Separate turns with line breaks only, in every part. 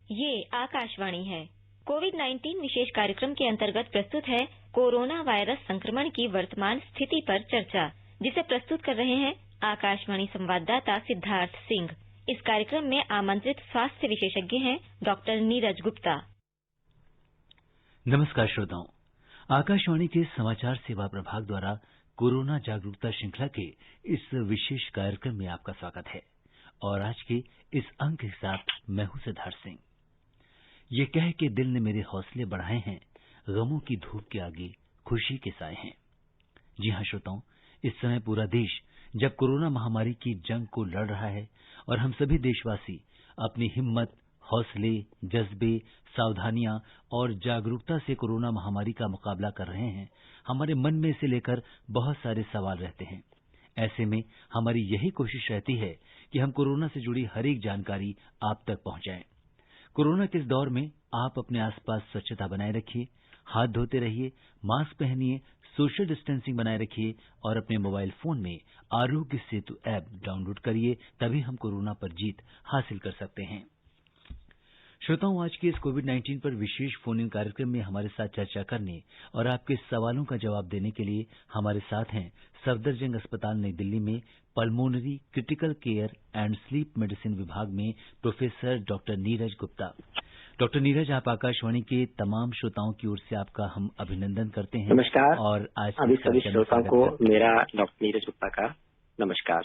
ये आकाशवाणी है। कोविड-19 विशेष कार्यक्रम के अंतर्गत प्रस्तुत है कोरोना वायरस संक्रमण की वर्तमान स्थिति पर चर्चा, जिसे प्रस्तुत कर रहे हैं आकाशवाणी संवाददाता सिद्धार्थ सिंह। इस कार्यक्रम में आमंत्रित स्वास्थ्य विशेषज्ञ हैं डॉक्टर नीरज गुप्ता।
नमस्कार श्रोताओं, आकाशवाणी के समाचार सेवा प्रभाग द्वारा कोरोना जागरूकता श्रृंखला के इस विशेष कार्यक्रम में आपका स्वागत है। और आज के इस अंक के साथ मैं हूं सिद्धार्थ सिंह। ये कह के दिल ने मेरे हौसले बढ़ाए हैं, गमों की धूप के आगे खुशी के साए हैं। जी हाँ श्रोताओं, इस समय पूरा देश जब कोरोना महामारी की जंग को लड़ रहा है और हम सभी देशवासी अपनी हिम्मत, हौसले, जज्बे, सावधानियां और जागरूकता से कोरोना महामारी का मुकाबला कर रहे हैं, हमारे मन में इसे लेकर बहुत सारे सवाल रहते हैं। ऐसे में हमारी यही कोशिश रहती है कि हम कोरोना से जुड़ी हर एक जानकारी आप तक पहुंचाएं। कोरोना के इस दौर में आप अपने आसपास स्वच्छता बनाए रखिए, हाथ धोते रहिए, मास्क पहनिए, सोशल डिस्टेंसिंग बनाए रखिए और अपने मोबाइल फोन में आरोग्य सेतु ऐप डाउनलोड करिए, तभी हम कोरोना पर जीत हासिल कर सकते हैं। श्रोताओं, आज के इस कोविड-19 पर विशेष फोन इन कार्यक्रम में हमारे साथ चर्चा करने और आपके सवालों का जवाब देने के लिए हमारे साथ हैं सफदरजंग अस्पताल नई दिल्ली में pulmonary critical care and sleep medicine विभाग में professor doctor Neeraj Gupta. Doctor Neeraj, आप आकाशवाणी के तमाम श्रोताओं की ओर से आपका हम अभिनंदन करते हैं।
नमस्कार।
और आज
अभी सभी श्रोताओं को मेरा डॉक्टर नीरज गुप्ता का नमस्कार।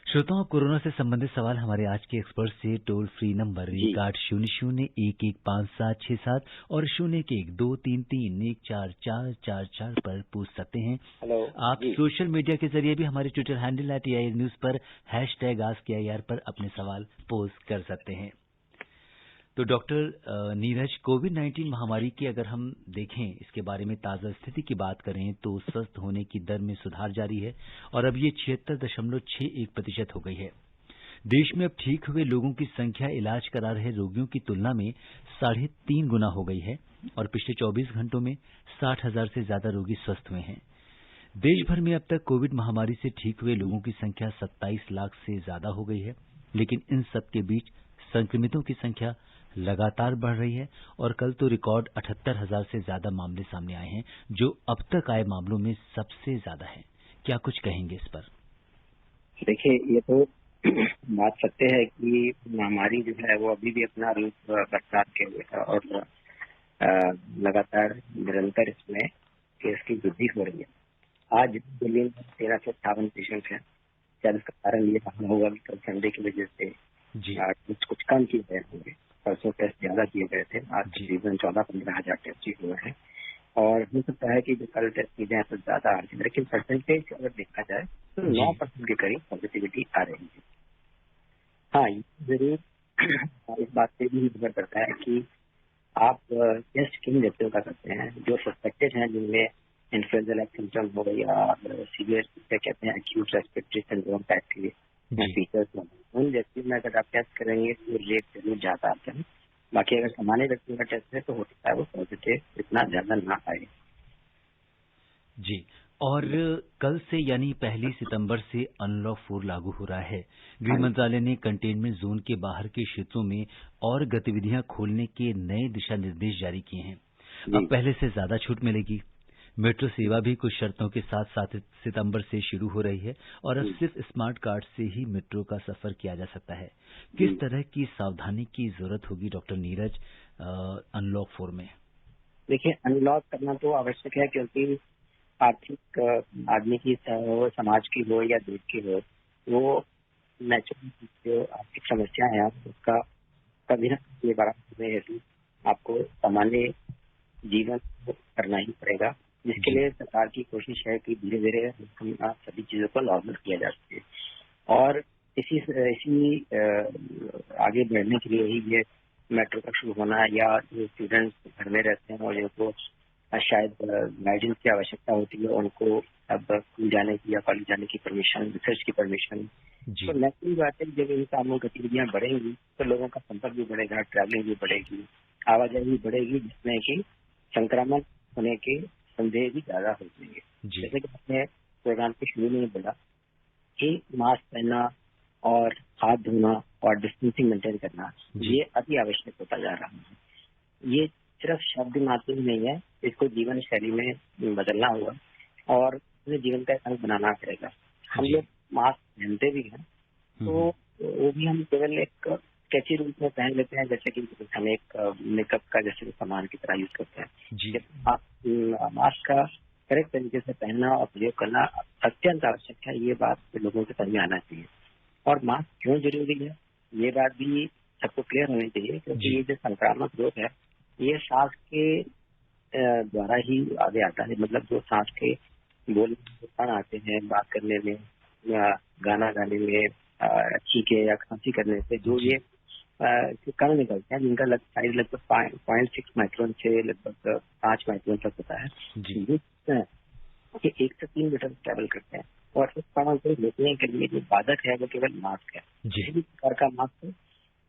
श्रोताओं, कोरोना से संबंधित सवाल हमारे आज के एक्सपर्ट से टोल फ्री नंबर 1-800-115767 और 0112331444 पर पूछ सकते हैं।
हेलो,
आप सोशल मीडिया के जरिए भी हमारे ट्विटर हैंडल @AIR न्यूज पर #AskAIR पर अपने सवाल पोस्ट कर सकते हैं। तो डॉक्टर नीरज, कोविड-19 महामारी की अगर हम देखें, इसके बारे में ताज़ा स्थिति की बात करें तो स्वस्थ होने की दर में सुधार जारी है और अब ये 76.61% हो गई है। देश में अब ठीक हुए लोगों की संख्या इलाज करा रहे रोगियों की तुलना में 3.5 गुना हो गई है और पिछले 24 घंटों में 60,000 से ज्यादा रोगी स्वस्थ हुए हैं। देश भर में अब तक कोविड महामारी से ठीक हुए लोगों की संख्या 27 लाख से ज्यादा हो गई है, लेकिन इन सबके बीच संक्रमितों की संख्या लगातार बढ़ रही है और कल तो रिकॉर्ड 78,000 से ज्यादा मामले सामने आए हैं, जो अब तक आए मामलों में सबसे ज्यादा है। क्या कुछ कहेंगे इस पर?
देखिए, ये तो बात सत्य है कि महामारी जो है वो अभी भी अपना रूप बरकरार किए हुए है और लगातार निरंतर इसमें केस की वृद्धि हो रही है। आज दिल्ली में 1358 पेशेंट हैं। शायद इसका कारण ये कहा होगा कि कल संडे की वजह से कुछ कम किए गए होंगे। परसों टेस्ट ज्यादा किए गए थे, आज तकरीबन 14-15 हजार टेस्ट ही हुए हैं और हो सकता है कि जो कल टेस्ट किए जाए तो ज्यादा आ जाए, लेकिन परसेंटेज अगर देखा जाए तो 9% के करीब पॉजिटिविटी आ रही है। हाँ, जरूर इस बात से भी निर्भर करता है कि आप टेस्ट किन व्यक्तियों का करते हैं। जो सस्पेक्टेड हैं, जिनमें इन्फ्लुएंजा लाइक सिम्टम हो या सीवियर क्या कहते हैं एक्यूट रेस्पिरेटरी सिंड्रोम टाइप के फीचर्स, उन व्यक्तियों में अगर आप टेस्ट करेंगे तो रेट जरूर ज्यादा आता है। बाकी अगर सामान्य व्यक्तियों का टेस्ट है तो हो सकता है वो पॉजिटिव इतना ज्यादा ना आए।
जी, और कल से यानी 1 सितंबर से अनलॉक 4 लागू हो रहा है। गृह मंत्रालय ने कंटेनमेंट जोन के बाहर के क्षेत्रों में और गतिविधियां खोलने के नए दिशा निर्देश जारी किए हैं। अब पहले से ज्यादा छूट मिलेगी। मेट्रो सेवा भी कुछ शर्तों के साथ 7 सितंबर से शुरू हो रही है और अब सिर्फ स्मार्ट कार्ड से ही मेट्रो का सफर किया जा सकता है। किस तरह की सावधानी की जरूरत होगी डॉक्टर नीरज अनलॉक 4 में?
देखिए, अनलॉक करना तो आवश्यक है क्योंकि आर्थिक आदमी की हो, समाज की हो या देश की हो, वो नेचुरल जो आर्थिक समस्या है उसका कभी ना कभी बड़ा हेतु आपको सामान्य जीवन को करना ही पड़ेगा, जिसके लिए सरकार की कोशिश है कि धीरे धीरे हम सभी चीजों को नॉर्मल किया जा सके और इसी आगे बढ़ने के लिए ही ये मेट्रो का शुरू होना या जो स्टूडेंट्स घर में रहते हैं और जिनको शायद गाइडेंस की आवश्यकता होती है, उनको अब स्कूल जाने की या कॉलेज जाने की परमिशन, रिसर्च की परमिशन। तो नेचुरल बात है, जब इन कामों गतिविधियां बढ़ेंगी तो लोगों का संपर्क भी बढ़ेगा, ट्रैवलिंग भी बढ़ेगी, आवाजाही भी बढ़ेगी, जिसमें कि संक्रमण होने के संदेह भी ज्यादा हो जाएंगे। जैसे कि आपने प्रोग्राम के शुरू में बोला कि मास्क पहनना, और हाथ धोना और डिस्टेंसिंग मेंटेन करना, ये अति आवश्यक होता जा रहा है। ये सिर्फ शब्द मात्र ही नहीं है, इसको जीवन शैली में बदलना होगा और अपने जीवन का अंग बनाना पड़ेगा। हम लोग मास्क पहनते भी हैं तो वो भी हम केवल एक कैची रूप में पहन लेते हैं, जैसे कि हम एक मेकअप का जैसे सामान की तरह यूज करते हैं। मास्क का करेक्ट तरीके से पहनना और प्रयोग करना अत्यंत आवश्यक है, ये बात लोगों के समझ में आना चाहिए। और मास्क क्यों जरूरी है ये बात भी सबको क्लियर होनी चाहिए, क्योंकि ये जो संक्रामक रोग है ये सांस के द्वारा ही आगे आता है। मतलब जो सांस के बोलने में कण आते हैं, बात करने में या गाना गाने में, छींके या खांसी करने से जो ये कण निकलते हैं, जिनका साइज लगभग 0.6 माइक्रोन से लगभग 5 माइक्रोन तक होता है, ये 1 से 3 मीटर ट्रेवल करते हैं। और इस कणों को रोकने के लिए जो बाधक है वो केवल मास्क है। किसी भी प्रकार का मास्क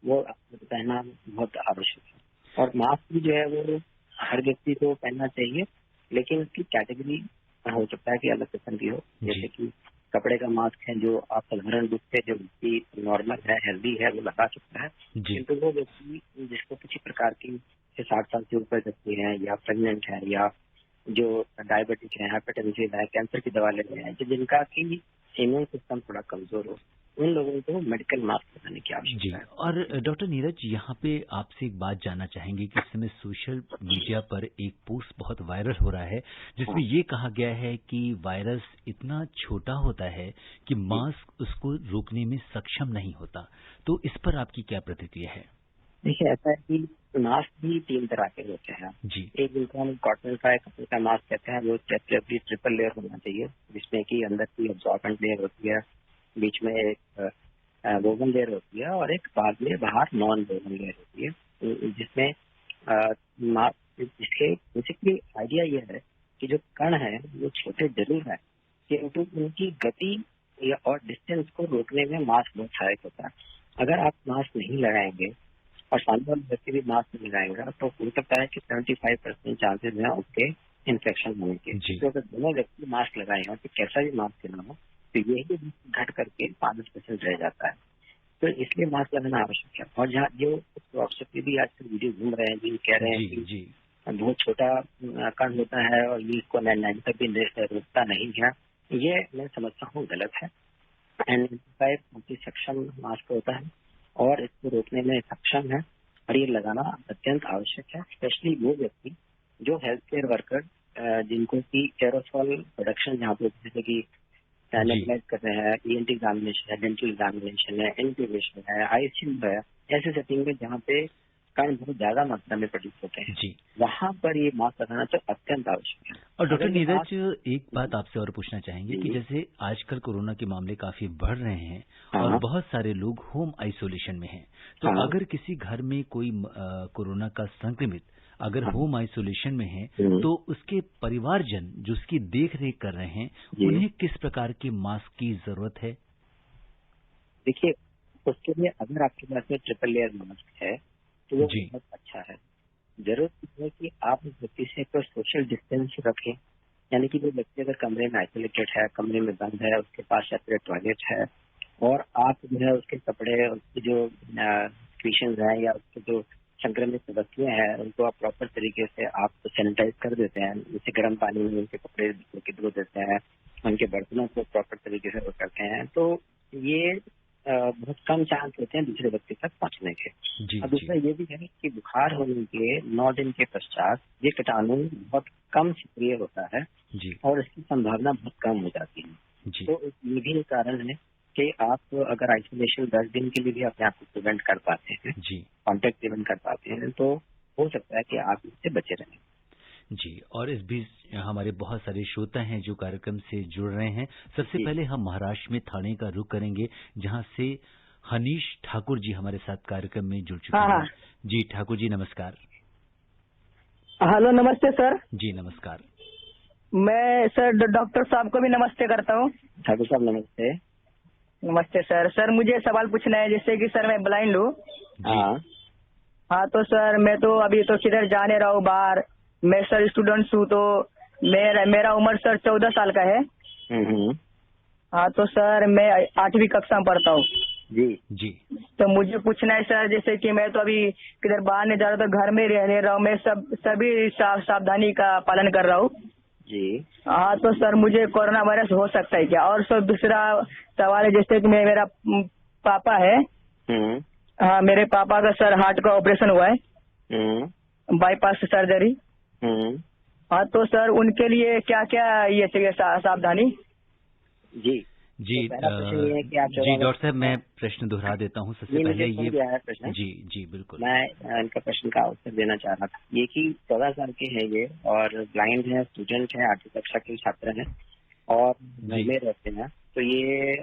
वो पहनना बहुत आवश्यक है। और मास्क भी जो है वो हर व्यक्ति को पहनना चाहिए, लेकिन उसकी कैटेगरी हो सकता है कि अलग किस्म की हो। जैसे कि कपड़े का मास्क है जो आप साधारण रूप से जो व्यक्ति नॉर्मल है, हेल्दी है, वो लगा सकता है। किंतु वो व्यक्ति जिसको किसी प्रकार की 60 साल से ऊपर व्यक्ति है या प्रेग्नेंट है या जो डायबिटिक है, हाइपरटेंसिव है, कैंसर की दवा ले रहे हैं, जिनका की इम्यून सिस्टम थोड़ा कमजोर हो, उन लोगों को मेडिकल मास्क लगाने की आवश्यकता है।
और डॉक्टर नीरज, यहाँ पे आपसे एक बात जानना चाहेंगे कि इस समय सोशल मीडिया पर एक पोस्ट बहुत वायरल हो रहा है जिसमें ये कहा गया है कि वायरस इतना छोटा होता है कि मास्क उसको रोकने में सक्षम नहीं होता, तो इस पर आपकी क्या प्रतिक्रिया है?
देखिए, ऐसा है कि मास्क भी 3 तरह के होते हैं जी। एक जिनको हम कॉटन का कपड़े का मास्क कहते हैं, वो ट्रिपल लेयर होना चाहिए, जिसमें कि अंदर की एब्जॉर्बेंट लेयर होती है, बीच में एक वोवन लेयर होती है और एक बाद में बाहर नॉन वोवन लेयर होती है, जिसमें इसके बेसिकली आइडिया ये है कि जो कण है वो छोटे जरूर है, किंतु उनकी गति और डिस्टेंस को रोकने में मास्क बहुत सहायक होता है। अगर आप मास्क नहीं लगाएंगे और सामने वाले व्यक्ति भी मास्क नहीं लगाएंगा तो हो सकता है कि 75% चांसेस हैं उसके इन्फेक्शन होने के। तो अगर दोनों व्यक्ति मास्क लगाए हो तो कैसा भी मास्क ना हो तो यही घट करके 5% रह जाता है। तो इसलिए मास्क लगाना आवश्यक है। और जहाँ जो व्हाट्सएप पे भी आजकल वीडियो घूम रहे हैं जी, कह रहे हैं कि बहुत छोटा कण होता है और ये इसको 95 भी रोकता नहीं है, ये मैं समझता हूँ गलत है। N95 सक्षम मास्क होता है और इसको रोकने में सक्षम है और ये लगाना अत्यंत आवश्यक है, स्पेशली वो व्यक्ति जो हेल्थ केयर वर्कर जिनको की एरोसॉल प्रोडक्शन जहाँ पे जैसे कि सैनिटाइज कर रहे हैं, ENT एग्जामिनेशन है, डेंटल एग्जामिनेशन है, इंट्यूबेशन है, ICU है, ऐसे सेटिंग में जहाँ पे कण बहुत ज्यादा मात्रा में प्रोड्यूस होते हैं जी, वहाँ पर ये मास्क लगाना तो अत्यंत आवश्यक है।
और डॉक्टर नीरज, एक बात आपसे और पूछना चाहेंगे कि जैसे आजकल कोरोना के मामले काफी बढ़ रहे हैं और बहुत सारे लोग होम आइसोलेशन में हैं, तो अगर किसी घर में कोई कोरोना का संक्रमित अगर होम आइसोलेशन में है तो उसके परिवारजन जो उसकी देख रेख कर रहे हैं उन्हें किस प्रकार के मास्क की जरूरत है?
देखिए, उसके लिए अगर आपके पास में ट्रिपल लेयर मास्क है तो वो बहुत अच्छा है। जरूरत है कि आप उस व्यक्ति से कोई सोशल डिस्टेंस रखें, यानी कि वो व्यक्ति अगर कमरे में आइसोलेटेड है, कमरे में बंद है, उसके पास सेपरेट टॉयलेट है और आप जो है उसके कपड़े, उसके जो क्वेश्चन है या उसके जो संक्रमित वस्तुएं हैं उनको आप प्रॉपर तरीके से आप सैनिटाइज कर देते हैं, जैसे गर्म पानी में उनके कपड़े धो देते हैं, उनके बर्तनों को प्रॉपर तरीके से वो करते हैं, तो ये बहुत कम चांस होते हैं दूसरे व्यक्ति तक पहुंचने के। और दूसरा ये भी है कि बुखार होने के 9 दिन के पश्चात ये कीटाणु बहुत कम सक्रिय होता है और इसकी संभावना बहुत कम हो जाती है। तो ये भी एक कारण है कि आप अगर आइसोलेशन 10 दिन के लिए भी अपने आप को प्रिवेंट कर पाते हैं, कॉन्टेक्ट प्रिवेंट कर पाते हैं, तो हो सकता है कि आप इससे बचे रहें।
जी, और इस बीच हमारे बहुत सारे श्रोता हैं जो कार्यक्रम से जुड़ रहे हैं। सबसे पहले हम महाराष्ट्र में ठाणे का रुख करेंगे, जहां से हनीश ठाकुर जी हमारे साथ कार्यक्रम में जुड़ चुके हैं। जी ठाकुर जी, नमस्कार।
हेलो, नमस्ते सर।
जी नमस्कार।
मैं सर डॉक्टर साहब को भी नमस्ते करता हूँ।
ठाकुर साहब नमस्ते।
नमस्ते सर। सर मुझे सवाल पूछना है, जैसे कि सर मैं ब्लाइंड हूँ। हाँ, तो सर मैं तो अभी तो किधर जा नहीं रहा हूँ बाहर, मैं सर स्टूडेंट हूँ, तो मेरा उम्र सर 14 साल का है। हाँ, तो सर मैं 8वीं कक्षा में पढ़ता हूँ।
जी
जी।
तो मुझे पूछना है सर, जैसे कि मैं तो अभी किधर बाहर नहीं जा रहा, तो घर में रह रहा हूँ, मैं सभी सावधानी का पालन कर रहा हूँ
जी।
हाँ, तो सर मुझे कोरोना वायरस हो सकता है क्या? और सर दूसरा सवाल है, जैसे कि मेरा पापा है, हाँ मेरे पापा का सर हार्ट का ऑपरेशन हुआ है, बाईपास सर्जरी। हाँ तो सर उनके लिए क्या क्या ये चाहिए सावधानी?
जी
जी
तो पहला प्रश्न ये है कि आप
जी डॉक्टर साहब, मैं प्रश्न दोहरा देता हूँ। सबसे पहले ये
है प्रश्न।
जी जी बिल्कुल,
मैं इनका प्रश्न का उत्तर देना चाह रहा था। ये कि 14 साल के हैं ये और ब्लाइंड है, स्टूडेंट है, 8वीं कक्षा के छात्र हैं और घर में रहते हैं। तो ये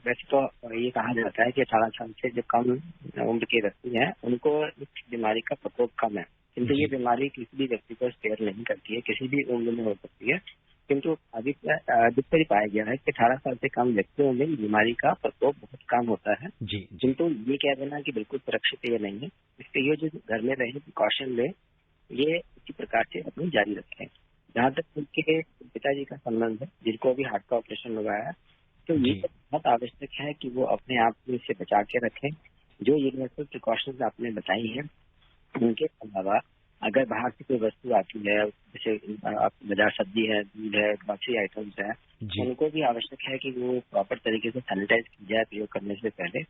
वैसे तो ये कहा जाता है कि 18 साल से जो कम उम्र के व्यक्ति हैं उनको इस बीमारी का प्रकोप कम है, किंतु ये बीमारी किसी भी व्यक्ति को स्पेयर नहीं करती है, किसी भी उम्र में हो सकती है। किंतु अधिकतर पाया गया है कि 18 साल से कम व्यक्तियों में बीमारी का प्रकोप बहुत कम होता है।
जी।
किंतु ये कह देना कि बिल्कुल सुरक्षित ये नहीं है, इसके ये जो घर में रहे प्रिकॉशन ले, ये इसी प्रकार से अपनी जारी रखें। जहाँ तक उनके पिताजी का संबंध है, जिनको अभी हार्ट का ऑपरेशन हुआ है, तो ये तो बहुत आवश्यक है कि वो अपने आप को इससे बचा के रखें। जो यूनिवर्सल प्रिकॉशंस आपने बताई हैं, उनके अलावा अगर बाहर से कोई वस्तु आती है, जैसे बाजार सब्जी है, दूध है, बाकी आइटम्स है, उनको भी आवश्यक है कि वो प्रॉपर तरीके से सैनिटाइज की जाए प्रयोग करने से पहले।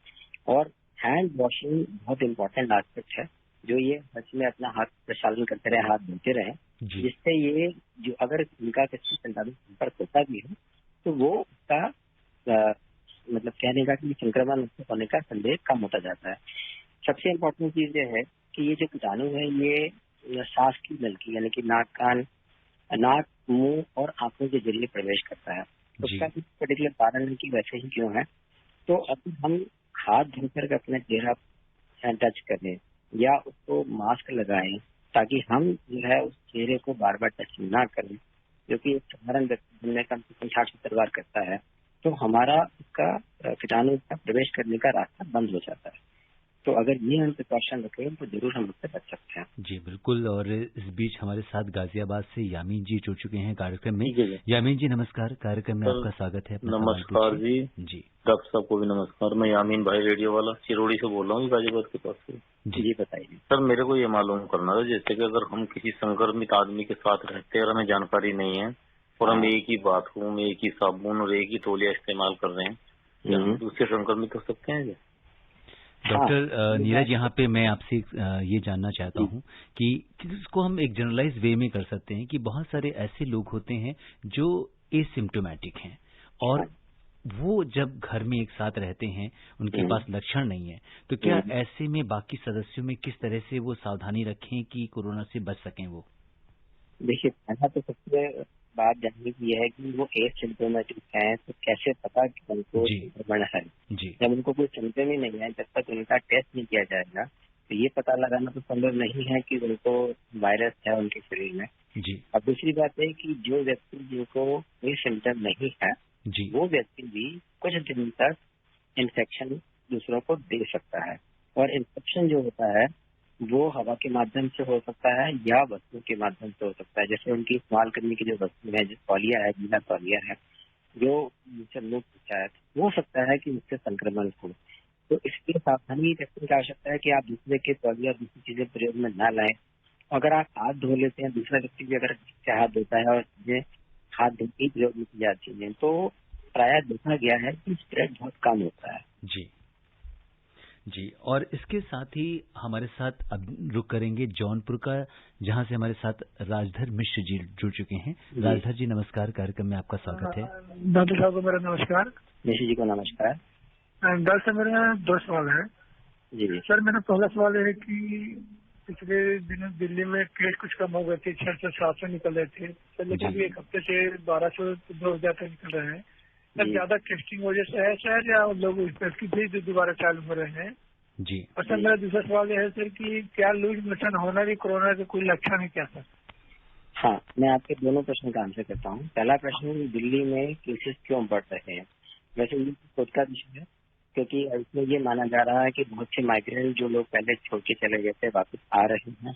और हैंड वॉशिंग बहुत इंपॉर्टेंट एस्पेक्ट है, जो ये सच में अपना हाथ प्रक्षालन करते रहे, हाथ धोते रहे, जिससे ये जो अगर इनका किसी संपर्क होता भी है तो वो उसका मतलब कहने का कि संक्रमण होने का संदेह कम होता जाता है। सबसे इम्पोर्टेंट चीज ये है कि ये जो कीटाणु है ये सांस की नलकी यानी कि नाक, मुंह और आंखों के जरिए प्रवेश करता है। तो उसका कुछ पर्टिकुलर कारण है कि वैसे ही क्यों है। तो अभी हम हाथ धोकर अपने चेहरा टच करें या उसको मास्क लगाएं, ताकि हम जो है उस चेहरे को बार बार टच ना करें, जो कि एक साधारण व्यक्ति दिन में कम से कम 60-70 बार करता है, तो हमारा उसका कीटाणु का प्रवेश करने का रास्ता बंद हो जाता है। तो अगर ये हम प्रिकॉशन रखें तो जरूर हम उससे बच सकते हैं।
जी बिल्कुल। और इस बीच हमारे साथ गाजियाबाद से यामीन जी जुड़ चुके हैं कार्यक्रम में। यामीन जी नमस्कार, कार्यक्रम में आपका स्वागत है।
नमस्कार जी। जी डॉक्टर साहब को भी नमस्कार। मैं यामीन भाई रेडियो वाला चिरोड़ी से बोल रहा हूँ, गाजियाबाद के पास से।
जी बताइए
सर। मेरे को ये मालूम करना था, जैसे कि अगर हम किसी संक्रमित आदमी के साथ रहते हैं और हमें जानकारी नहीं है और हम एक ही बाथरूम, एक ही साबुन और एक ही तौलिया इस्तेमाल कर रहे हैं, क्या हम दूसरे संक्रमित हो सकते हैं?
डॉक्टर नीरज, यहाँ पे मैं आपसे ये जानना चाहता हूँ कि इसको हम एक जनरलाइज वे में कर सकते हैं कि बहुत सारे ऐसे लोग होते हैं जो एसिम्प्टोमेटिक हैं और वो जब घर में एक साथ रहते हैं, उनके पास लक्षण नहीं है, तो क्या ऐसे में बाकी सदस्यों में किस तरह से वो सावधानी रखें कि कोरोना से बच सकें वो?
देखिए, पहला तो सबसे बात जानने की यह है कि वो एसिम्प्टोमेटिक है, तो कैसे पता कि उनको संक्रमण है। जब उनको कोई सिम्टम ही नहीं है, जब तक उनका टेस्ट नहीं किया जाएगा, तो ये पता लगाना तो संभव नहीं है कि उनको वायरस है उनके शरीर में। अब दूसरी बात है कि जो व्यक्ति जिनको कोई सिम्टम नहीं है, वो व्यक्ति भी कुछ दिन तक इन्फेक्शन दूसरों को दे सकता है। और इन्फेक्शन जो होता है वो हवा के माध्यम से हो सकता है या वस्तु के माध्यम से हो सकता है। जैसे उनकी इस्तेमाल करने की जो वस्तु है, जो तौलिया है, गीला तौलिया है, जो मुझसे मुंह पूछा है, हो सकता है कि उससे संक्रमण हो। तो इसकी सावधानी रखने की आवश्यकता है कि आप दूसरे के तौलिया दूसरी चीजें प्रयोग में न लाएं। अगर आप हाथ धो लेते हैं, दूसरा व्यक्ति भी अगर हाथ धोता है और चीजें हाथ धो के प्रयोग में की जाती है, तो प्रायः देखा गया है कि स्प्रेड बहुत कम होता है।
जी। और इसके साथ ही हमारे साथ अब रुक करेंगे जौनपुर का, जहां से हमारे साथ राजधर मिश्र जी जुड़ चुके हैं। राजधर जी नमस्कार, कार्यक्रम में आपका स्वागत है।
डॉक्टर साहब को मेरा नमस्कार।
मिश्र जी को नमस्कार।
डॉक्टर साहब, मेरा 2 सवाल है।
जी
सर, मेरा पहला सवाल है कि पिछले दिनों दिल्ली में केस कुछ कम हो गए थे, 600-700 निकल रहे थे, लेकिन 1 हफ्ते से 1200-2000 तक निकल रहे हैं। ज्यादा टेस्टिंग वजह से है सर, या लोग टेस्टिंग भी दोबारा चालू हो रहे हैं?
जी।
और सर मेरा दूसरा सवाल यह है सर कि क्या लूज मोशन होना भी कोरोना का कोई लक्षण है क्या सर?
हाँ, मैं आपके दोनों प्रश्न का आंसर करता हूँ। पहला प्रश्न, दिल्ली में केसेस क्यों बढ़ रहे हैं? वैसे ये खुद का विषय है, क्योंकि इसमें ये माना जा रहा है कि बहुत से माइग्रेंट जो लोग पहले छोड़ के चले गए थे वापस आ रहे हैं,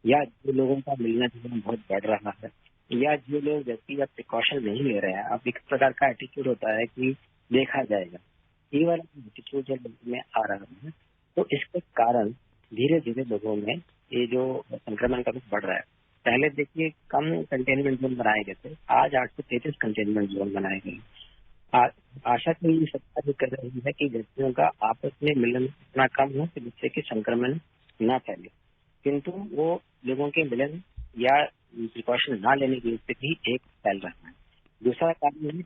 या जो लोगों का मिलना जुलना बहुत बढ़ रहा है, या जो लोग व्यक्तिगत प्रिकॉशन नहीं ले रहे हैं। अब एक प्रकार का एटीट्यूड होता है कि देखा जाएगा, ये वाला एटीट्यूड जब लोगों में आ रहा है तो इसके कारण धीरे धीरे लोगों में ये जो संक्रमण का रुख बढ़ रहा है। पहले देखिए कम कंटेनमेंट जोन बनाए गए थे, आज 833 कंटेनमेंट जोन बनाए गए। आशा तो ये सरकार भी कर रही है कि व्यक्तियों का आपस में मिलन इतना कम हो कि जिससे कि संक्रमण न फैले, किंतु वो लोगों के मिलन या प्रिकॉशन ना लेने की स्थिति एक फैल रहा है। दूसरा कारण है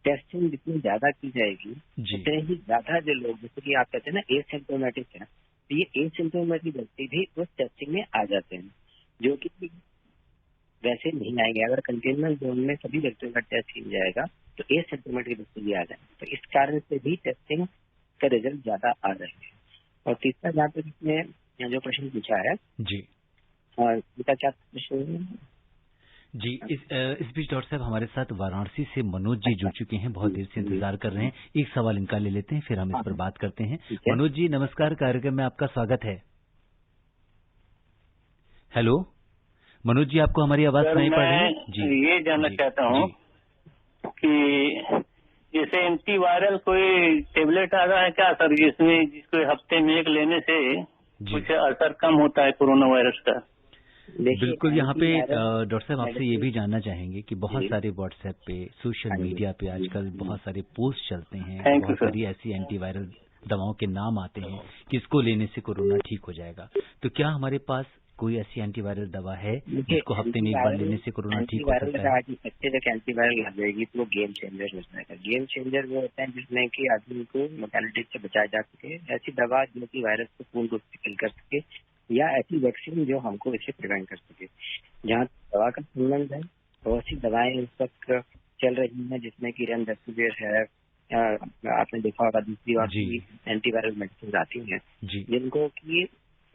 टेस्टिंग जितनी ज्यादा की जाएगी उतने ही ज्यादा जो लोग, जैसे कि आप कहते हैं ना एसिम्प्टोमेटिक है, तो ये एसिम्प्टोमेटिक व्यक्ति भी उस टेस्टिंग में आ जाते हैं जो कि वैसे नहीं आएंगे। अगर कंटेनमेंट जोन में सभी व्यक्तियों का टेस्ट किया जाएगा तो एसिम्प्टोमेटिक व्यक्ति भी आ जाएंगे, तो इस कारण से भी टेस्टिंग का रिजल्ट ज्यादा आ रहे हैं। और तीसरा जहाँ पर इसने जो प्रश्न पूछा है
जी,
इसका क्या प्रश्न है
जी, इस बीच डॉक्टर साहब हमारे साथ वाराणसी से मनोज जी जुड़ चुके हैं, बहुत देर से इंतजार कर रहे हैं। एक सवाल इनका ले लेते हैं, फिर हम इस पर बात करते हैं। मनोज जी नमस्कार, कार्यक्रम में आपका स्वागत है। हेलो मनोज जी, आपको हमारी आवाज सुनाई पड़ रही है? जी,
ये जानना चाहता हूँ कि जैसे एंटीवायरल कोई टेबलेट आ रहा है क्या सर, जिसको हफ्ते में एक लेने से कुछ असर कम होता है कोरोना वायरस का?
बिल्कुल, यहाँ पे डॉक्टर साहब आपसे ये भी जानना चाहेंगे कि बहुत सारे व्हाट्सएप पे, सोशल मीडिया पे आजकल बहुत सारे पोस्ट चलते हैं, बहुत सारी ऐसी एंटीवायरल दवाओं के नाम आते हैं कि इसको लेने से कोरोना ठीक हो जाएगा। तो क्या हमारे पास कोई ऐसी एंटीवायरल दवा है जिसको हफ्ते में एक बार लेने से कोरोना ठीक हो सकता है?
जब एंटीवायरल आ जाएगी तो वो गेम चेंजर हो जाएगा। गेम चेंजर वो होता है जिसमें कि आदमी को मोर्टेलिटी से बचाया जा सके, ऐसी दवा जो कि वायरस को पूर्ण रूप से किल कर सके, या ऐसी वैक्सीन जो हमको इससे प्रिवेंट कर सके। जहाँ दवा का संबंध है बहुत सी दवाएं इस वक्त चल रही हैं जिसमें कि रेमडेसिविर है, आपने देखा होगा दूसरी और एंटीवायरल मेडिसिन आती हैं जिनको कि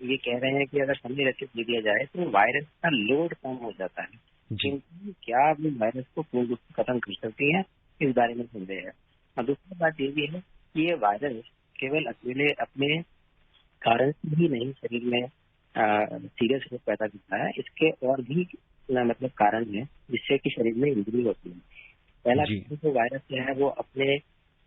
ये कह रहे हैं कि अगर समय रहते दे दिया जाए तो वायरस का लोड कम हो जाता है, किंतु क्या वो वायरस को पूर्ण रूप से खत्म कर सकती है, इस बारे में संदेह है। और दूसरी बात ये भी है कि ये वायरस केवल अकेले अपने कारण से ही नहीं शरीर में सीरियस रोग पैदा करता है, इसके और भी मतलब कारण है जिससे कि शरीर में इंजरी होती है। पहला जो वायरस जो है वो अपने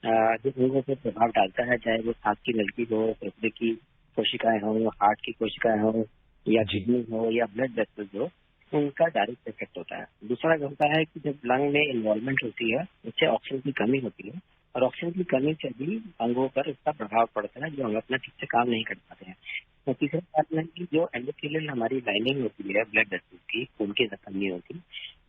जो अंगों पर प्रभाव डालता है, चाहे वो सांस की नलकी हो, फेफड़े की कोशिकाएं हो, हार्ट की कोशिकाएं हो, या किडनी हो, या ब्लड वेसल्स हो, उनका डायरेक्ट इफेक्ट होता है। दूसरा होता है कि जब लंग में इन्वॉल्वमेंट होती है उससे ऑक्सीजन की कमी होती है, और ऑक्सीजन की कमी से भी अंगों पर उसका प्रभाव पड़ता है जो अंग अपना ठीक से काम नहीं कर पाते हैं। तो तीसरा कारण है कि जो एंडोथेलियल हमारी लाइनिंग होती है ब्लड वेसल्स की, खून की कमी होती है,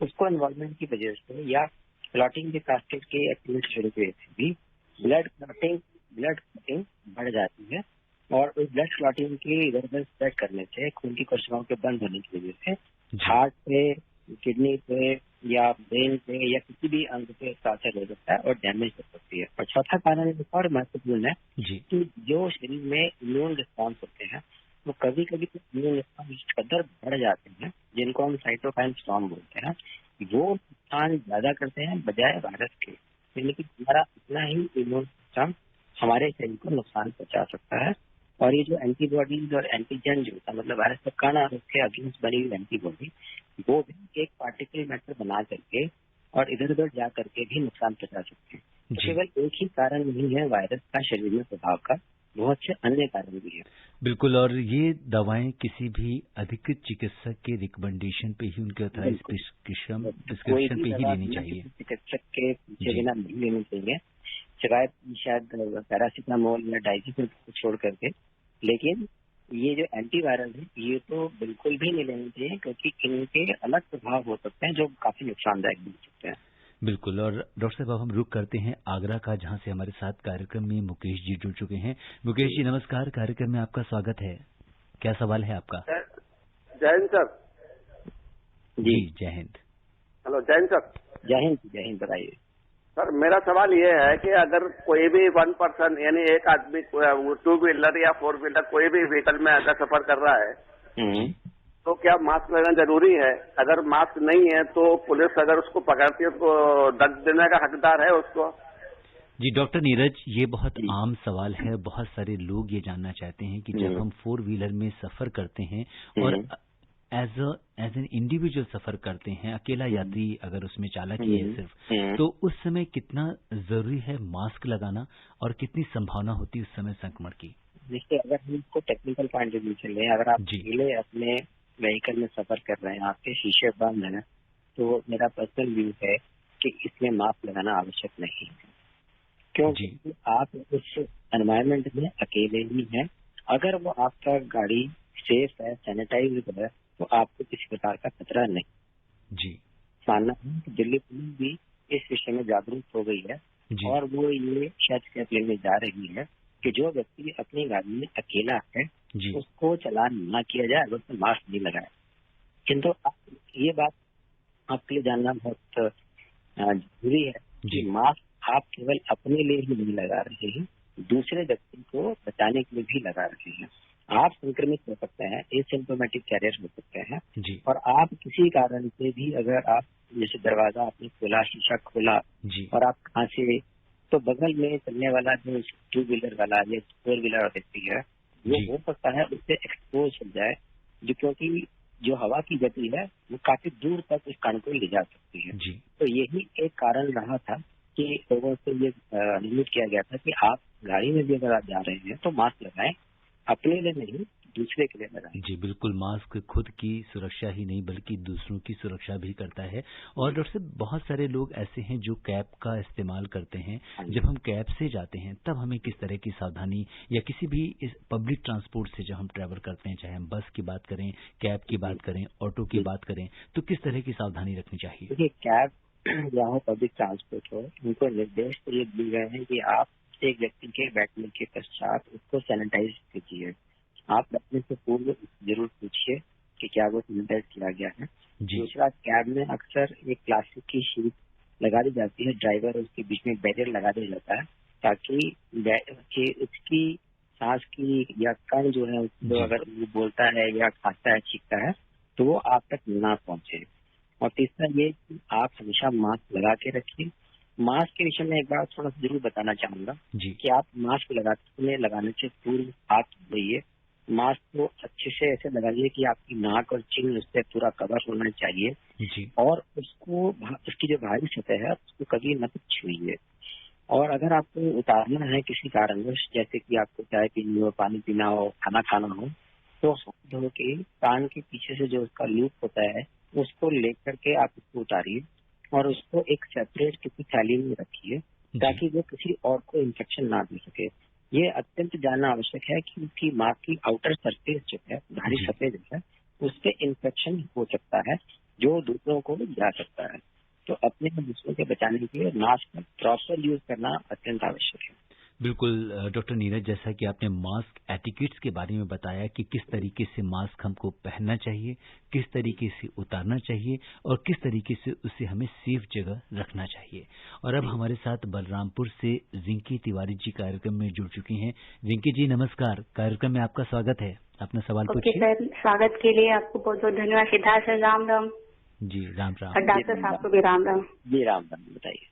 उसको इन्वॉल्वमेंट की वजह से या क्लॉटिंग के कास्केड के एक्टिवेशन की वजह से भी ब्लड क्लॉटिंग बढ़ जाती है, और उस ब्लड क्लॉटिंग के इधर उधर स्प्रेड करने से खून की कोशिकाओं के बंद होने की वजह से हार्ट पे, किडनी पे, या ब्रेन पे, या किसी भी अंग पे इसका असर हो सकता है और डैमेज हो सकती है। और चौथा कारण और महत्वपूर्ण है कि जो शरीर में इम्यून रिस्पॉन्स होते हैं वो कभी कभी इम्यून रिस्पॉन्स कदर बढ़ जाते हैं, जिनको हम साइटोकाइन स्टॉर्म बोलते हैं, वो नुकसान ज्यादा करते हैं बजाय वायरस के, यानी कि हमारा इतना ही इम्यून सिस्टम हमारे शरीर को नुकसान पहुंचा सकता है। और ये जो एंटीबॉडीज और एंटीजन जो होता है, मतलब वायरस का कण और उसके अगेंस्ट बनी हुई एंटीबॉडी, वो भी एक पार्टिकल मैटर बना करके और इधर उधर जा करके भी नुकसान पहुंचा सकते हैं। तो केवल एक ही कारण नहीं है वायरस का शरीर में प्रभाव का, बहुत से अन्य कारण भी है।
बिल्कुल, और ये दवाएं किसी भी अधिकृत चिकित्सक के रिकमेंडेशन पे ही, उनके ऑथराइज प्रिस्क्रिप्शन पे ही लेनी चाहिए।
चिकित्सक के पीछे बिना नहीं लेनी चाहिए, सिवाय शायद पैरासीटामोल या डाइजिन को छोड़ करके। लेकिन ये जो एंटीवायरल है ये तो बिल्कुल भी नहीं लेनी चाहिए, क्योंकि इनके अलग प्रभाव हो सकते हैं जो काफी नुकसानदायक भी हो सकते हैं।
बिल्कुल, और डॉक्टर साहब अब हम रुक करते हैं आगरा का, जहां से हमारे साथ कार्यक्रम में मुकेश जी जुड़ चुके हैं। मुकेश जी नमस्कार, कार्यक्रम में आपका स्वागत है। क्या सवाल है आपका?
जय हिंद सर।
जी जय हिंद।
हेलो, जय हिंद सर।
जय हिंद, बताइए
सर। मेरा सवाल ये है कि अगर कोई भी वन पर्सन यानी एक आदमी 2 व्हीलर या 4 व्हीलर कोई भी व्हीकल में अगर सफर कर रहा है तो क्या मास्क लगाना जरूरी है? अगर मास्क नहीं है तो पुलिस अगर उसको पकड़ती है तो दंड देने का हकदार है उसको?
जी डॉक्टर नीरज, ये बहुत आम सवाल है। बहुत सारे लोग ये जानना चाहते हैं कि जब हम 4 व्हीलर में सफर करते हैं और एज एन इंडिविजुअल सफर करते हैं, अकेला यात्री अगर उसमें चालक ही है सिर्फ, तो उस समय कितना जरूरी है मास्क लगाना और कितनी संभावना होती है उस समय संक्रमण की?
देखिए, अगर हम इसको टेक्निकल पॉइंट ऑफ व्यू से लें, अगर आप अकेले अपने व्हीकल में सफर कर रहे हैं, आपके शीशे बंद हैं, तो मेरा पर्सनल व्यू है कि इसमें मास्क लगाना आवश्यक नहीं है, क्योंकि आप उस एनवायरनमेंट में अकेले ही हैं। अगर वो आपका गाड़ी सेफ है, सैनिटाइज है, तो आपको किसी प्रकार का खतरा नहीं।
जी,
मानना है कि दिल्ली पुलिस भी इस विषय में जागरूक हो गई है और वो ये स्टेप लेने जा रही है कि जो व्यक्ति अपनी गाड़ी में अकेला है उसको चालान ना किया जाए अगर उसने मास्क नहीं लगाया। किंतु ये बात आपके लिए जानना बहुत जरूरी है कि मास्क आप केवल अपने लिए ही नहीं लगा रहे हैं, दूसरे व्यक्ति को बचाने के लिए भी लगा रहे हैं। आप संक्रमित हो सकते हैं, एसिम्प्टोमेटिक कैरियर हो सकते हैं, और आप किसी कारण से भी अगर आप जैसे दरवाजा आपने खोला, शीशा खोला और आप खांसे, तो बगल में चलने वाला जो 2 व्हीलर वाला या 4 व्हीलर व्यक्ति है वो हो सकता है उससे एक्सपोज हो जाए, जो क्योंकि जो हवा की गति है वो काफी दूर तक उस कण को ले जा सकती है। तो यही एक कारण रहा था कि लोगों से ये नियमित किया गया था कि आप गाड़ी में भी अगर आप जा रहे हैं तो मास्क लगाएं, अपने लिए नहीं दूसरे के लिए लगाएं।
जी बिल्कुल, मास्क खुद की सुरक्षा ही नहीं बल्कि दूसरों की सुरक्षा भी करता है। और डॉक्टर साहब, बहुत सारे लोग ऐसे हैं जो कैब का इस्तेमाल करते हैं। जब हम कैब से जाते हैं तब हमें किस तरह की सावधानी, या किसी भी इस पब्लिक ट्रांसपोर्ट से जब हम ट्रैवल करते हैं, चाहे हम बस की बात करें, कैब की बात करें, ऑटो की बात करें, तो किस तरह की सावधानी रखनी चाहिए?
देखिए, कैब या हो पब्लिक ट्रांसपोर्ट हो, उनको निर्देश तो ये दिए गए हैं कि आप एक व्यक्ति के बैठने के पश्चात उसको सैनिटाइज कीजिए। आप बैठने से पूर्व जरूर पूछिए कि क्या वो सैनिटाइज किया गया है। दूसरा, कैब में अक्सर एक प्लास्टिक की शीट लगा दी जाती है, ड्राइवर और उसके बीच में बैरियर लगा दिया जाता है ताकि उसकी सांस की या कण जो है उसको अगर वो बोलता है या खांसता है, छींकता है, तो वो आप तक ना पहुंचे। और तीसरा ये कि आप हमेशा मास्क लगा के रखिए। मास्क के विषय में एक बात थोड़ा सा जरूर बताना चाहूंगा कि आप मास्क लगाने से पूर्व हाथ धोइए। मास्क को अच्छे से ऐसे लगाइए कि आपकी नाक और चिन्ह उससे पूरा कवर होना चाहिए, और उसकी जो बाहरी सतह है उसको कभी मत छुइए। और अगर आपको उतारना है किसी कारणवश, जैसे कि आपको चाय पीनी हो, पानी पीना हो, खाना खाना हो, तो हाथ धो के कान के पीछे से जो उसका लूप होता है उसको लेकर के आप उसको उतारिए और उसको एक सेपरेट किसी थैली में रखिए ताकि वो किसी और को इन्फेक्शन ना दे सके। ये अत्यंत जानना आवश्यक है कि उसकी मास्क की आउटर सरफेस जो है, बाहरी सतह जो है, उस पे इन्फेक्शन हो सकता है जो दूसरों को भी जा सकता है। तो अपने दूसरों के बचाने के लिए मास्क का प्रॉपर यूज करना अत्यंत आवश्यक है।
बिल्कुल डॉक्टर नीरज, जैसा कि आपने मास्क एटिकेट्स के बारे में बताया कि किस तरीके से मास्क हमको पहनना चाहिए, किस तरीके से उतारना चाहिए और किस तरीके से उसे हमें सेफ जगह रखना चाहिए। और अब हमारे साथ बलरामपुर से जिंकी तिवारी जी कार्यक्रम में जुड़ चुकी हैं। जिंकी जी नमस्कार, कार्यक्रम में आपका स्वागत है। अपना सवाल पूछिए।
सर, स्वागत के लिए आपको बहुत बहुत धन्यवाद। सिद्धार्थ सर, राम राम।
जी राम राम।
और डॉक्टर साहब को भी राम राम।
जी राम राम। बताइए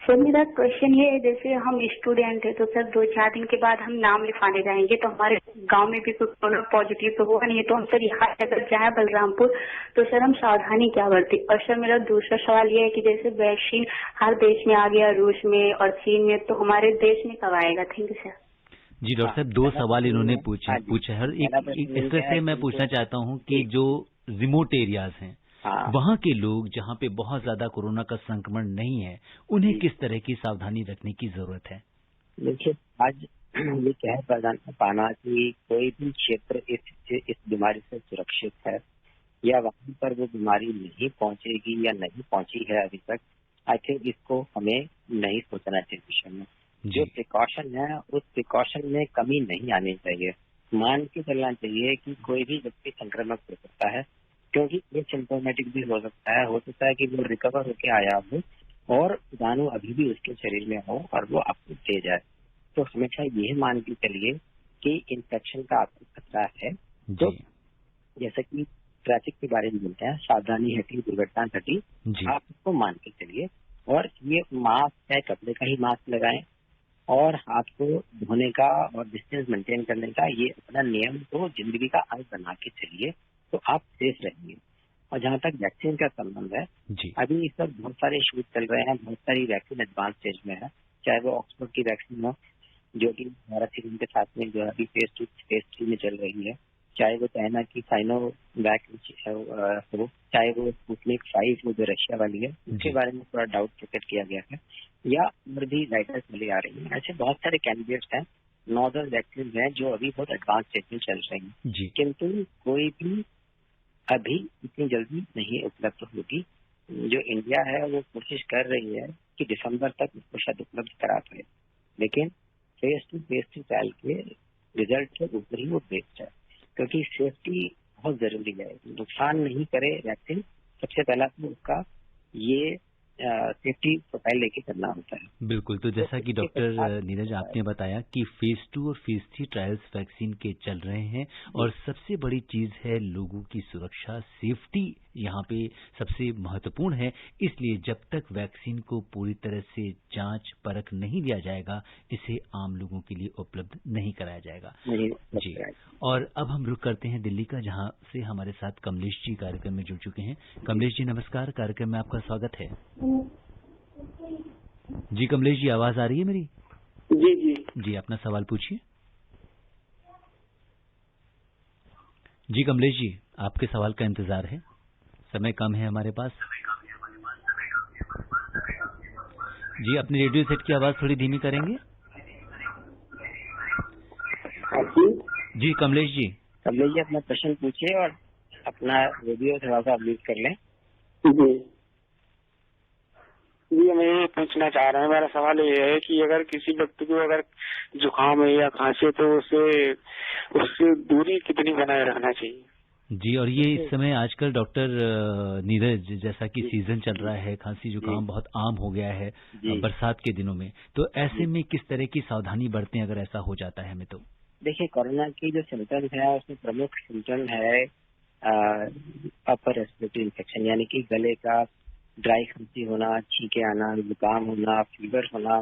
सर, मेरा क्वेश्चन ये है, जैसे हम स्टूडेंट है तो सर 2-4 दिन के बाद हम नाम लिखवाने जाएंगे तो हमारे गांव में भी कोई कोरोना पॉजिटिव तो हुआ नहीं है, तो हम सर यहाँ अगर जाए बलरामपुर तो सर हम सावधानी क्या बरतें? और सर मेरा दूसरा सवाल ये है कि जैसे वैक्सीन हर देश में आ गया, रूस में और चीन में, तो हमारे देश में कब आएगा? Thank you sir.
जी डॉक्टर साहब, 2 सवाल इन्होंने पूछा है। इसमें से मैं पूछना चाहता हूँ कि जो रिमोट एरियाज हैं, वहाँ के लोग जहाँ पे बहुत ज्यादा कोरोना का संक्रमण नहीं है, उन्हें किस तरह की सावधानी रखने की जरूरत है?
देखिए, आज ये कह पाना कि कोई भी क्षेत्र इस बीमारी से सुरक्षित है या वहाँ पर वो बीमारी नहीं पहुँचेगी या नहीं पहुँची है अभी तक, आई थिंक इसको हमें नहीं सोचना चाहिए विषय में। जो प्रिकॉशन है उस प्रिकॉशन में कमी नहीं आनी चाहिए। मान के चलना चाहिए कि कोई भी व्यक्ति संक्रमक हो सकता है, क्योंकि ये सिम्टोमेटिक भी हो सकता है कि वो रिकवर होके आया हो और कीटाणु अभी भी उसके शरीर में हो और वो आपको दे जाए। तो हमेशा यह मान के चलिए कि इन्फेक्शन का आपको खतरा है। तो जैसे कि ट्रैफिक के बारे में बोलते हैं, सावधानी हटी दुर्घटना घटी, आप उसको मान के चलिए। और ये मास्क है, कपड़े का ही मास्क लगाएं और हाथ को धोने का और डिस्टेंस मेंटेन करने का ये अपना नियम को जिंदगी का अंग बना के चलिए। तो आप सेफ रहेंगे। और जहाँ तक वैक्सीन का संबंध है, अभी इस वक्त बहुत सारे शूट चल रहे हैं, बहुत सारी वैक्सीन एडवांस स्टेज में है, चाहे वो ऑक्सफोर्ड की वैक्सीन हो जो कि भारत सीरम के साथ में जो है अभी फेज 2 फेज 3 में चल रही है, चाहे वो चाइना की साइनोवैक हो, चाहे वो स्पुतनिक 5 हो जो रशिया वाली है, उसके बारे में थोड़ा डाउट प्रकट किया गया है, या और भी राइटर्स चली आ रही है। ऐसे बहुत सारे कैंडिडेट्स हैं, 9-10 वैक्सीन हैं जो अभी बहुत एडवांस स्टेज में चल रही हैं, किंतु कोई भी अभी इतनी जल्दी नहीं उपलब्ध होगी। जो इंडिया है वो कोशिश कर रही है कि दिसंबर तक उसको शायद उपलब्ध करा पाए, लेकिन फेज 2 फेज 3 ट्रायल के रिजल्ट के ऊपर ही वो बेस्ड है, क्योंकि सेफ्टी बहुत जरूरी है। नुकसान नहीं करे वैक्सीन, सबसे पहला तो उसका ये सेफ्टी प्रोफाइल लेके करना होता है।
बिल्कुल, तो जैसा कि डॉक्टर नीरज आपने बताया कि फेज 2 और फेज 3 ट्रायल्स वैक्सीन के चल रहे हैं और सबसे बड़ी चीज है लोगों की सुरक्षा, सेफ्टी यहाँ पे सबसे महत्वपूर्ण है। इसलिए जब तक वैक्सीन को पूरी तरह से जांच परख नहीं लिया जाएगा, इसे आम लोगों के लिए उपलब्ध नहीं कराया जाएगा। जी, और अब हम रुख करते हैं दिल्ली का, जहाँ से हमारे साथ कमलेश जी कार्यक्रम में जुड़ चुके हैं। कमलेश जी नमस्कार, कार्यक्रम में आपका स्वागत है। जी कमलेश जी, आवाज आ रही है मेरी? जी, अपना सवाल पूछिए। जी कमलेश जी, आपके सवाल का इंतजार है, समय कम है हमारे पास। जी, अपने रेडियो सेट की आवाज थोड़ी धीमी करेंगे। जी कमलेश जी
अपना प्रश्न पूछिए और अपना रेडियो थोड़ा सा म्यूट कर लें।
जी, मैं ये पूछना चाह रहा हूँ, मेरा सवाल ये है कि अगर किसी व्यक्ति को अगर जुकाम है या खांसी है तो उससे दूरी कितनी बनाए रखना चाहिए?
जी, और ये इस समय आजकल डॉक्टर नीरज, जैसा कि सीजन चल रहा है, खांसी जुकाम बहुत आम हो गया है बरसात के दिनों में, तो ऐसे में किस तरह की सावधानी बरतें अगर ऐसा हो जाता है हमें? तो देखिए,
कोरोना की जो सिम्टम्स है उसमें प्रमुख सिम्टम है अपर रेस्पिरेटरी इन्फेक्शन, यानी कि गले का ड्राई खांसी होना, छींके आना, जुकाम होना, फीवर होना,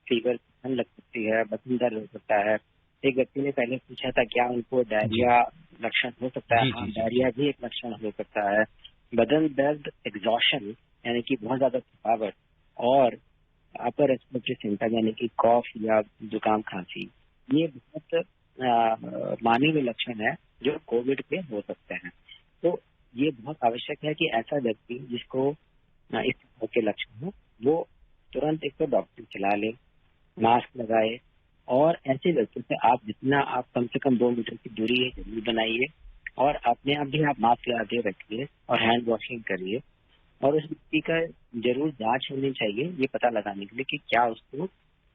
फीवर ठंड लग सकती है, बदन दर्द हो सकता है। एक व्यक्ति ने पहले पूछा था क्या उनको डायरिया लक्षण हो सकता है? हाँ, डायरिया भी एक लक्षण हो सकता है। बदन दर्द, एग्जॉशन यानी कि बहुत ज्यादा थकावट, और अपर रेस्पिरेटरी सिम्टम यानी कि कॉफ या जुकाम खांसी, ये बहुत मानवीय लक्षण है जो कोविड पे हो सकते हैं। तो ये बहुत आवश्यक है कि ऐसा व्यक्ति जिसको इस तरह के लक्षण हो वो तुरंत एक तो डॉक्टर चला ले, मास्क लगाए, और ऐसे व्यक्ति से आप जितना आप कम से कम 2 मीटर की दूरी जरूर बनाइए, और अपने आप भी आप मास्क लगा के रखिए और हैंड वॉशिंग करिए। और उस व्यक्ति का जरूर जांच होनी चाहिए ये पता लगाने के लिए कि क्या उसको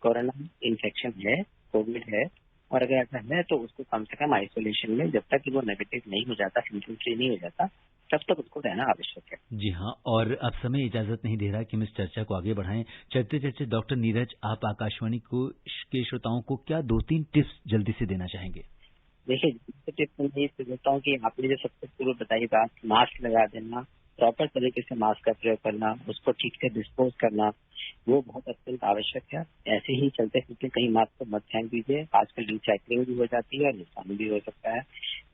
कोरोना इन्फेक्शन है, कोविड है, और अगर ऐसा है तो उसको कम से कम आइसोलेशन में, जब तक कि वो नेगेटिव नहीं हो जाता, सिम्टम फ्री नहीं हो जाता, तब तक उसको रहना आवश्यक है।
जी हाँ, और अब समय इजाजत नहीं दे रहा कि हम इस चर्चा को आगे बढ़ाएं। चलते चलते डॉक्टर नीरज, आप आकाशवाणी के श्रोताओं को क्या 2-3 टिप्स जल्दी से देना चाहेंगे?
देखिए, टिप्स मैं ये देता हूँ कि आपने जो सबसे पूर्व बताई बात, मास्क लगा देना, प्रॉपर तरीके से मास्क का प्रयोग करना, उसको ठीक से डिस्पोज करना, वो बहुत अत्यंत आवश्यक है। ऐसे ही चलते फिरते कहीं मास्क को मत फेंक दीजिए, आजकल रिसाइकलिंग भी हो जाती है और नुकसान भी हो सकता है।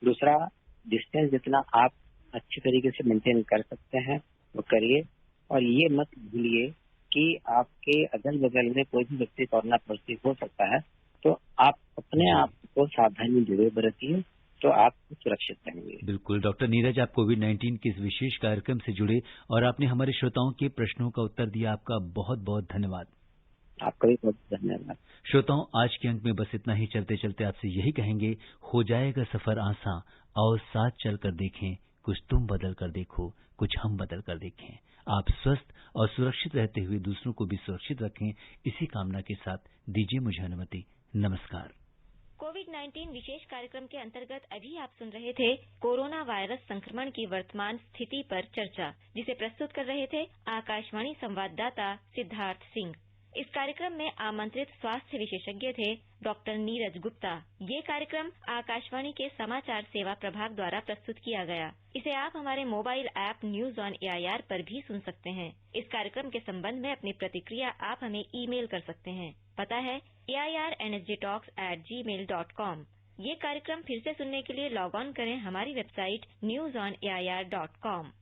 दूसरा, डिस्टेंस जितना आप अच्छी तरीके से मेंटेन कर सकते हैं वो करिए, और ये मत भूलिए कि आपके अगल बगल में कोई भी व्यक्ति कोरोना पॉजिटिव हो सकता है, तो आप अपने आप को सावधानी जरूर बरतिए, तो आप सुरक्षित रहेंगे।
बिल्कुल डॉक्टर नीरज, आप कोविड-19 के इस विशेष कार्यक्रम से जुड़े और आपने हमारे श्रोताओं के प्रश्नों का उत्तर दिया, आपका बहुत बहुत धन्यवाद।
आपका भी बहुत धन्यवाद।
श्रोताओं, आज के अंक में बस इतना ही। चलते चलते आपसे यही कहेंगे, हो जाएगा सफर आसान, और साथ चल कर देखें, कुछ तुम बदल कर देखो, कुछ हम बदल कर देखें। आप स्वस्थ और सुरक्षित रहते हुए दूसरों को भी सुरक्षित रखें, इसी कामना के साथ दीजिए मुझे अनुमति। नमस्कार।
कोविड-19 विशेष कार्यक्रम के अंतर्गत अभी आप सुन रहे थे कोरोना वायरस संक्रमण की वर्तमान स्थिति पर चर्चा, जिसे प्रस्तुत कर रहे थे आकाशवाणी संवाददाता सिद्धार्थ सिंह। इस कार्यक्रम में आमंत्रित स्वास्थ्य विशेषज्ञ थे डॉक्टर नीरज गुप्ता। ये कार्यक्रम आकाशवाणी के समाचार सेवा प्रभाग द्वारा प्रस्तुत किया गया। इसे आप हमारे mobile app news on AIR पर भी सुन सकते हैं। इस कार्यक्रम के संबंध में अपनी प्रतिक्रिया आप हमें ईमेल कर सकते हैं। पता है AIRNSGtalks@gmail.com। ये कार्यक्रम फिर से सुनने के लिए लॉग ऑन करें हमारी वेबसाइट newsonair.com।